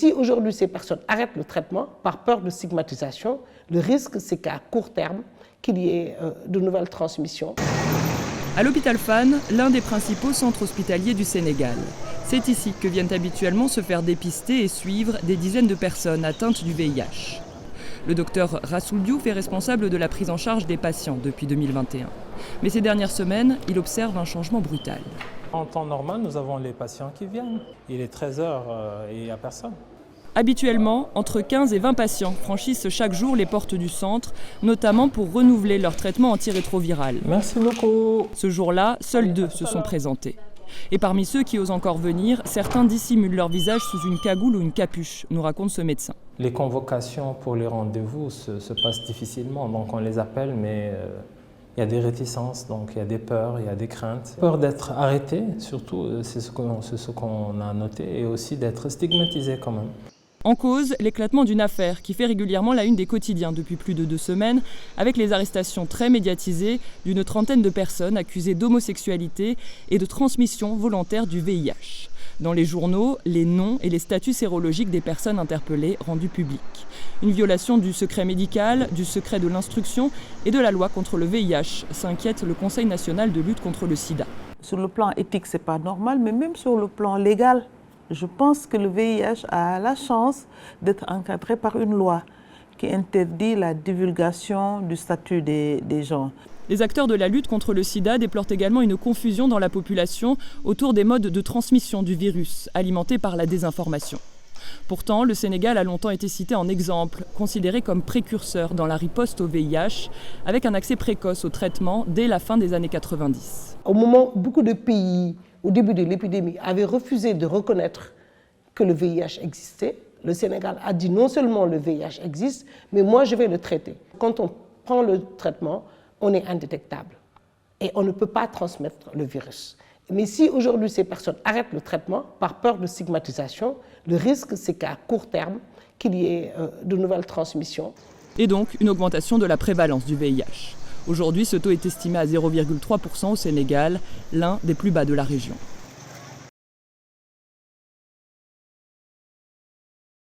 si aujourd'hui ces personnes arrêtent le traitement par peur de stigmatisation, le risque c'est qu'à court terme, qu'il y ait de nouvelles transmissions. À l'hôpital Fann, l'un des principaux centres hospitaliers du Sénégal. C'est ici que viennent habituellement se faire dépister et suivre des dizaines de personnes atteintes du VIH. Le docteur Rassoul Diouf est responsable de la prise en charge des patients depuis 2021. Mais ces dernières semaines, il observe un changement brutal. En temps normal, nous avons les patients qui viennent. Il est 13h et il n'y a personne. Habituellement, entre 15 et 20 patients franchissent chaque jour les portes du centre, notamment pour renouveler leur traitement antirétroviral. Merci beaucoup. Ce jour-là, seuls 2 se sont présentés. Et parmi ceux qui osent encore venir, certains dissimulent leur visage sous une cagoule ou une capuche, nous raconte ce médecin. Les convocations pour les rendez-vous se passent difficilement, donc on les appelle, mais il y a des réticences, donc il y a des peurs, il y a des craintes. Peur d'être arrêté, surtout, c'est ce qu'on a noté, et aussi d'être stigmatisé quand même. En cause, l'éclatement d'une affaire qui fait régulièrement la une des quotidiens depuis plus de 2 semaines, avec les arrestations très médiatisées d'une trentaine de personnes accusées d'homosexualité et de transmission volontaire du VIH. Dans les journaux, les noms et les statuts sérologiques des personnes interpellées rendus publics. Une violation du secret médical, du secret de l'instruction et de la loi contre le VIH, s'inquiète le Conseil national de lutte contre le sida. Sur le plan éthique, ce n'est pas normal, mais même sur le plan légal, je pense que le VIH a la chance d'être encadré par une loi qui interdit la divulgation du statut des gens. Les acteurs de la lutte contre le sida déplorent également une confusion dans la population autour des modes de transmission du virus, alimentés par la désinformation. Pourtant, le Sénégal a longtemps été cité en exemple, considéré comme précurseur dans la riposte au VIH, avec un accès précoce au traitement dès la fin des années 90. Au moment où beaucoup de pays, au début de l'épidémie, avaient refusé de reconnaître que le VIH existait, le Sénégal a dit non seulement le VIH existe, mais moi je vais le traiter. Quand on prend le traitement, on est indétectable et on ne peut pas transmettre le virus. Mais si aujourd'hui ces personnes arrêtent le traitement par peur de stigmatisation, le risque c'est qu'à court terme, qu'il y ait de nouvelles transmissions. Et donc une augmentation de la prévalence du VIH. Aujourd'hui, ce taux est estimé à 0,3% au Sénégal, l'un des plus bas de la région.